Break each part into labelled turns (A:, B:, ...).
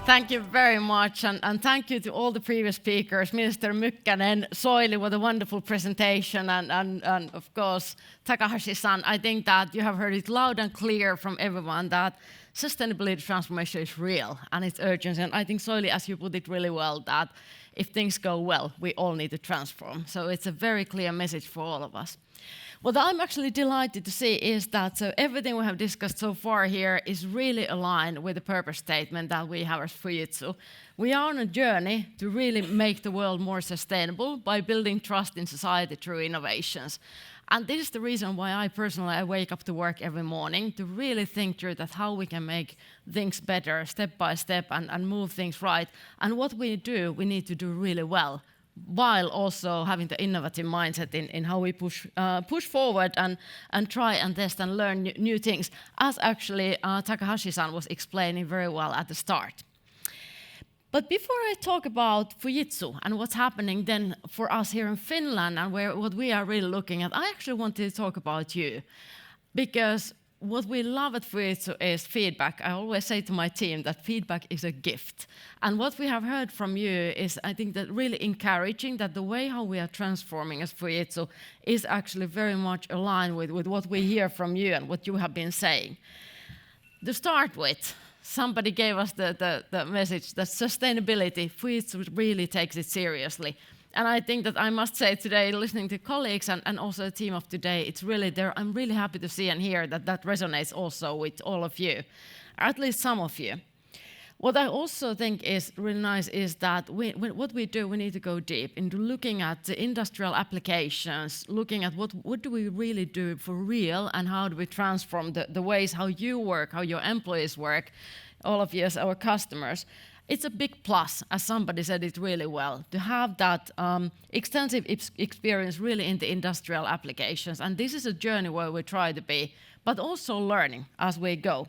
A: Thank you very much, and thank you to all the previous speakers, Minister Mykkänen, Soili, what a wonderful presentation, and of course, Takahashi-san. I think that you have heard it loud and clear from everyone that sustainability transformation is real and it's urgent. And I think, Soili, as you put it really well, that if things go well, we all need to transform. So it's a very clear message for all of us. What I'm actually delighted to see is that everything we have discussed so far here is really aligned with the purpose statement that we have as Fujitsu. We are on a journey to really make the world more sustainable by building trust in society through innovations. And this is the reason why I personally wake up to work every morning, to really think through that how we can make things better step by step and move things right. And what we do, we need to do really well, while also having the innovative mindset in how we push forward and try and test and learn new things, as actually Takahashi-san was explaining very well at the start. But before I talk about Fujitsu and what's happening then for us here in Finland and what we are really looking at, I actually wanted to talk about you, because what we love at Fujitsu is feedback. I always say to my team that feedback is a gift. And what we have heard from you is, I think, that really encouraging that the way how we are transforming as Fujitsu is actually very much aligned with what we hear from you and what you have been saying. To start with, somebody gave us the message that sustainability, Fujitsu really takes it seriously. And I think that I must say today, listening to colleagues and also the team of today, it's really there. I'm really happy to see and hear that resonates also with all of you, or at least some of you. What I also think is really nice is that what we do, we need to go deep into looking at the industrial applications, looking at what do we really do for real, and how do we transform the ways how you work, how your employees work, all of you as our customers. It's a big plus, as somebody said it really well, to have that extensive experience really in the industrial applications. And this is a journey where we try to be, but also learning as we go.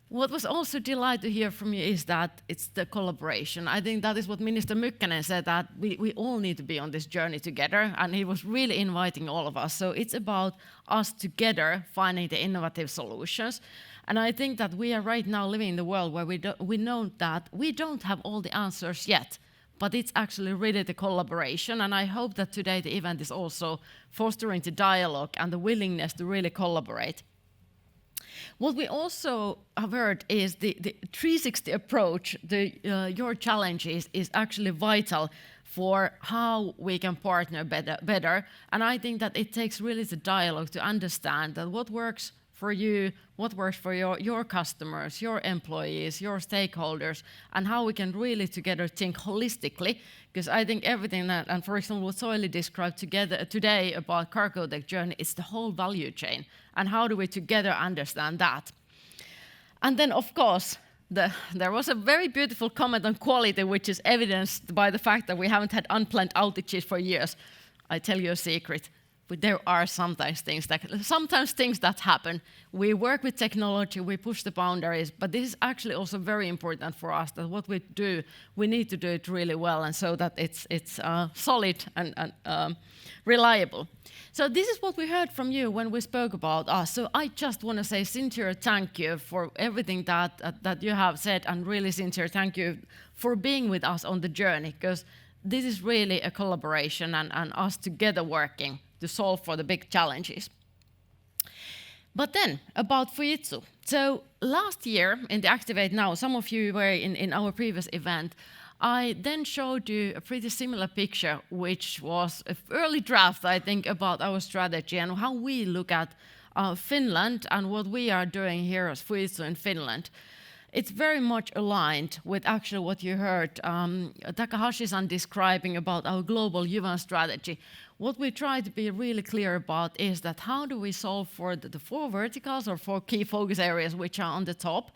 A: What was also delighted to hear from you is that it's the collaboration. I think that is what Minister Mykkänen said, that we all need to be on this journey together, and he was really inviting all of us. So it's about us together finding the innovative solutions. And I think that we are right now living in the world where we know that we don't have all the answers yet, but it's actually really the collaboration. And I hope that today the event is also fostering the dialogue and the willingness to really collaborate. What we also have heard is the 360 approach to your challenges is actually vital for how we can partner better. And I think that it takes really the dialogue to understand that what works for you, what works for your customers, your employees, your stakeholders, and how we can really together think holistically. Because I think everything that, and for example, what Soili described together today about Cargotec journey is the whole value chain, and how do we together understand that. And then, of course, there was a very beautiful comment on quality, which is evidenced by the fact that we haven't had unplanned outages for years. I tell you a secret. But there are sometimes things that happen. We work with technology, we push the boundaries, but this is actually also very important for us, that what we do, we need to do it really well, and so that it's solid and reliable. So this is what we heard from you when we spoke about us. So I just want to say sincere thank you for everything that you have said, and really sincere thank you for being with us on the journey, because this is really a collaboration and us together working to solve for the big challenges. But then, about Fujitsu. So last year in the Activate Now, some of you were in our previous event, I then showed you a pretty similar picture, which was an early draft, I think, about our strategy and how we look at Finland and what we are doing here as Fujitsu in Finland. It's very much aligned with actually what you heard Takahashi-san describing about our global human strategy. What we try to be really clear about is that how do we solve for the 4 verticals or 4 key focus areas which are on the top,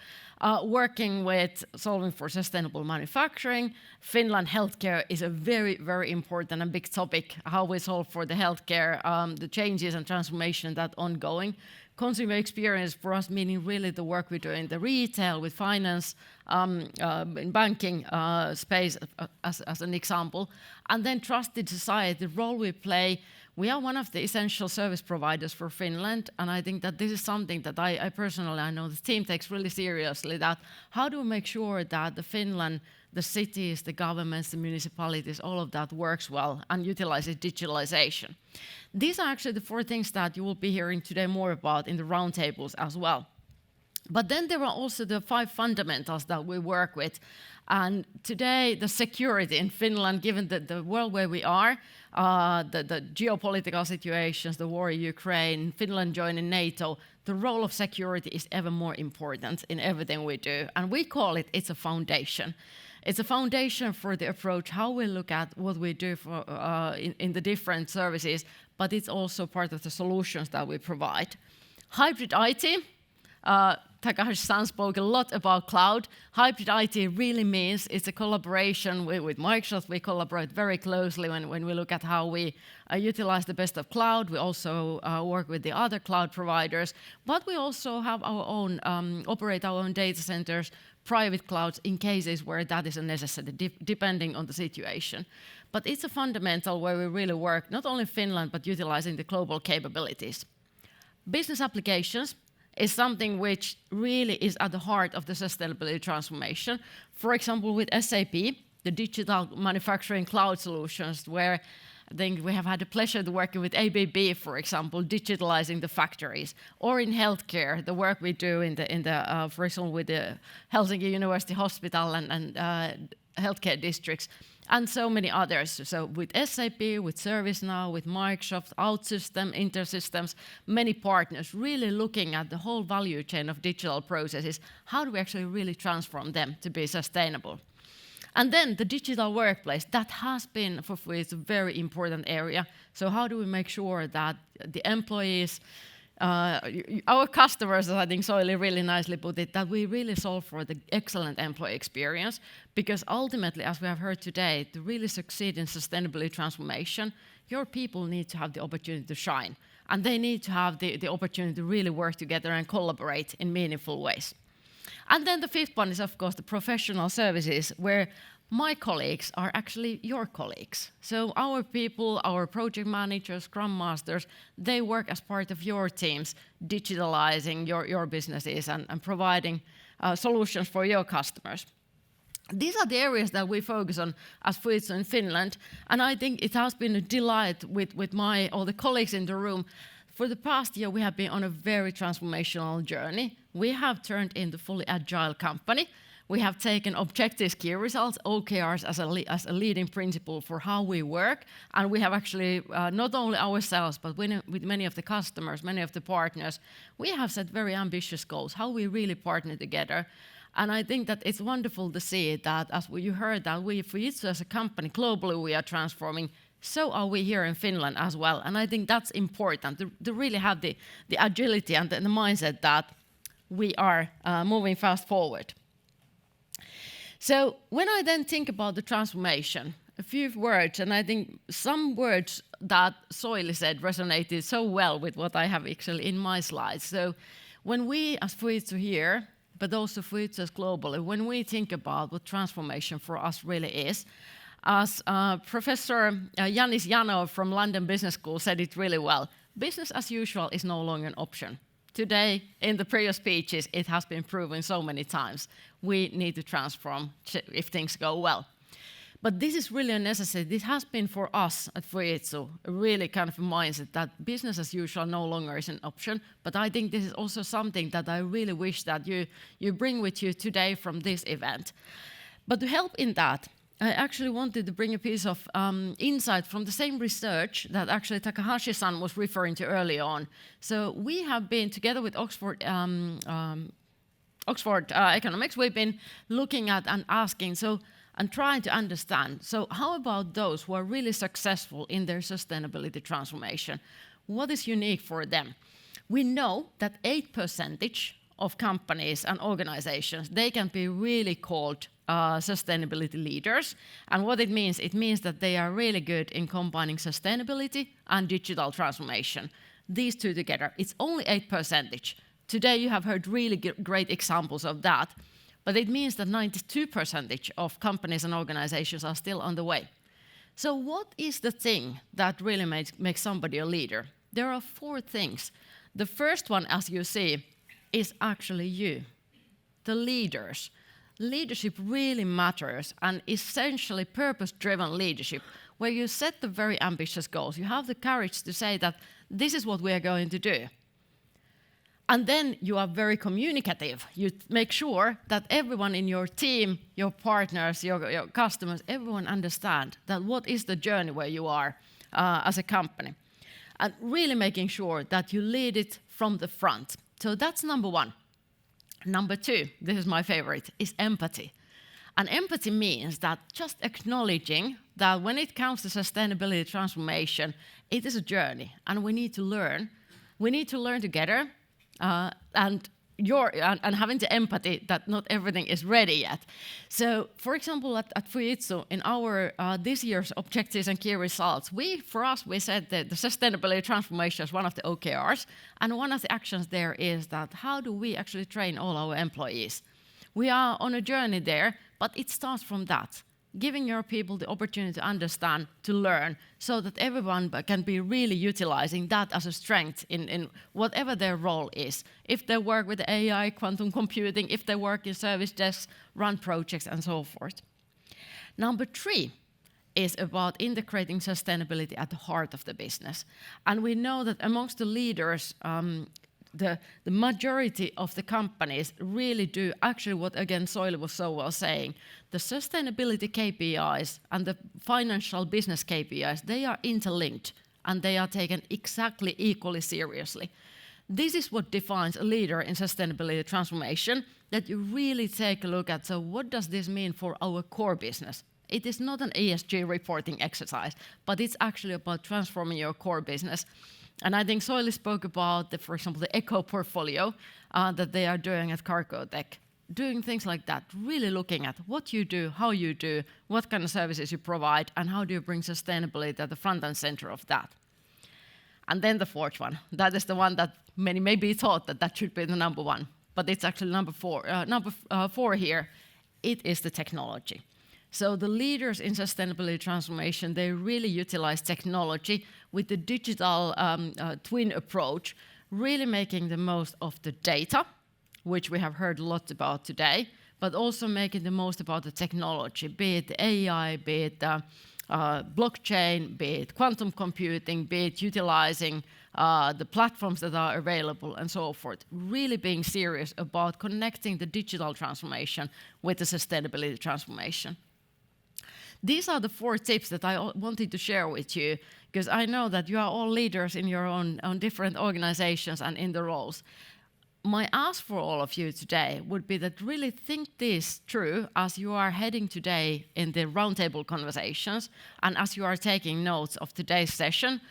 A: working with solving for sustainable manufacturing. Finland healthcare is a very, very important and big topic, how we solve for the healthcare, the changes and transformation that ongoing. Consumer experience for us, meaning really the work we do in the retail, with finance, in banking space as an example. And then trusted society, the role we play We are one of the essential service providers for Finland, and I think that this is something that I personally, I know the team takes really seriously, that how do we make sure that the Finland, the cities, the governments, the municipalities, all of that works well and utilizes digitalization. These are actually the 4 things that you will be hearing today more about in the roundtables as well. But then there are also the 5 fundamentals that we work with. And today, the security in Finland, given the world where we are, the geopolitical situations, the war in Ukraine, Finland joining NATO, the role of security is ever more important in everything we do. And we call it's a foundation. It's a foundation for the approach, how we look at what we do for, in the different services, but it's also part of the solutions that we provide. Hybrid IT. Takahashi-san spoke a lot about cloud. Hybrid IT really means it's a collaboration with Microsoft. We collaborate very closely when we look at how we utilize the best of cloud. We also work with the other cloud providers, but we also have our own, operate our own data centers, private clouds in cases where that is a necessity, depending on the situation. But it's a fundamental where we really work, not only in Finland, but utilizing the global capabilities. Business applications is something which really is at the heart of the sustainability transformation. For example, with SAP, the digital manufacturing cloud solutions, where I think we have had the pleasure of working with ABB, for example, digitalizing the factories, or in healthcare, the work we do for example, with the Helsinki University Hospital and healthcare districts, and so many others. So with SAP, with ServiceNow, with Microsoft, OutSystem, InterSystems, many partners really looking at the whole value chain of digital processes. How do we actually really transform them to be sustainable? And then the digital workplace, that has been for Fujitsu a very important area. So how do we make sure that the employees, our customers, as I think Soili really nicely put it, that we really solve for the excellent employee experience, because ultimately, as we have heard today, to really succeed in sustainability transformation, your people need to have the opportunity to shine, and they need to have the opportunity to really work together and collaborate in meaningful ways. And then the 5th one is, of course, the professional services, where my colleagues are actually your colleagues. So our people, our project managers, Scrum Masters, they work as part of your teams, digitalizing your businesses and providing solutions for your customers. These are the areas that we focus on as Fujitsu in Finland, and I think it has been a delight with all the colleagues in the room. For the past year, we have been on a very transformational journey. We have turned into a fully agile company. We have taken objectives, key results, OKRs as a leading principle for how we work. And we have actually, not only ourselves, but with many of the customers, many of the partners, we have set very ambitious goals, how we really partner together. And I think that it's wonderful to see that, as you heard, that we, Fujitsu as a company, globally we are transforming. So are we here in Finland as well. And I think that's important, to really have the agility and the mindset that we are moving fast forward. So when I then think about the transformation, a few words, and I think some words that Soili said resonated so well with what I have actually in my slides. So when we as Fujitsu here, but also Fujitsu as globally, when we think about what transformation for us really is, as Professor Yanis Janov from London Business School said it really well, business as usual is no longer an option. Today, in the previous speeches, it has been proven so many times. We need to transform if things go well. But this is really a necessity. This has been for us at Fujitsu a really kind of a mindset that business as usual no longer is an option. But I think this is also something that I really wish that you bring with you today from this event. But to help in that, I actually wanted to bring a piece of insight from the same research that actually Takahashi-san was referring to early on. So we have been, together with Oxford Economics, we've been looking at and asking, and trying to understand, so how about those who are really successful in their sustainability transformation? What is unique for them? We know that 8% of companies and organizations, they can be really called sustainability leaders. And what it means that they are really good in combining sustainability and digital transformation. These two together, it's only 8%. Today you have heard really great examples of that, but it means that 92% of companies and organizations are still on the way. So what is the thing that really makes somebody a leader? There are 4 things. The first one, as you see, is actually you, the leaders. Leadership really matters, and essentially purpose-driven leadership, where you set the very ambitious goals. You have the courage to say that this is what we are going to do. And then you are very communicative. You make sure that everyone in your team, your partners, your customers, everyone understand that what is the journey where you are as a company. And really making sure that you lead it from the front. So that's number 1. Number 2, this is my favorite, is empathy. And empathy means that just acknowledging that when it comes to sustainability transformation, it is a journey, and we need to learn. We need to learn together, and having the empathy that not everything is ready yet. So, for example, at Fujitsu, in our this year's objectives and key results, we said that the sustainability transformation is one of the OKRs, and one of the actions there is that how do we actually train all our employees? We are on a journey there, but it starts from that. Giving your people the opportunity to understand, to learn, so that everyone can be really utilizing that as a strength in whatever their role is. If they work with AI, quantum computing, if they work in service desks, run projects, and so forth. Number 3 is about integrating sustainability at the heart of the business. And we know that amongst the leaders, the majority of the companies really do actually what, again, Soili was so well saying. The sustainability KPIs and the financial business KPIs, they are interlinked, and they are taken exactly equally seriously. This is what defines a leader in sustainability transformation, that you really take a look at, so what does this mean for our core business? It is not an ESG reporting exercise, but it's actually about transforming your core business. And I think Soili spoke about, for example, the eco portfolio that they are doing at Cargotec. Doing things like that, really looking at what you do, how you do, what kind of services you provide, and how do you bring sustainability at the front and center of that. And then the 4th one, that is the one that many maybe thought that should be the number 1, but it's actually number 4. Number 4 here, it is the technology. So the leaders in sustainability transformation, they really utilize technology with the digital twin approach, really making the most of the data, which we have heard a lot about today, but also making the most about the technology, be it AI, be it blockchain, be it quantum computing, be it utilizing the platforms that are available, and so forth. Really being serious about connecting the digital transformation with the sustainability transformation. These are the 4 tips that I wanted to share with you, because I know that you are all leaders in your own different organizations and in the roles. My ask for all of you today would be that really think this through as you are heading today in the roundtable conversations and as you are taking notes of today's session.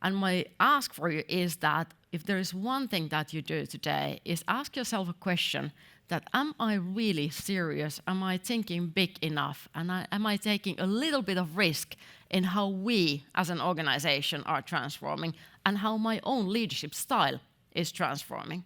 A: And my ask for you is that if there is one thing that you do today, is ask yourself a question that, am I really serious? Am I thinking big enough? And am I taking a little bit of risk in how we as an organization are transforming and how my own leadership style is transforming?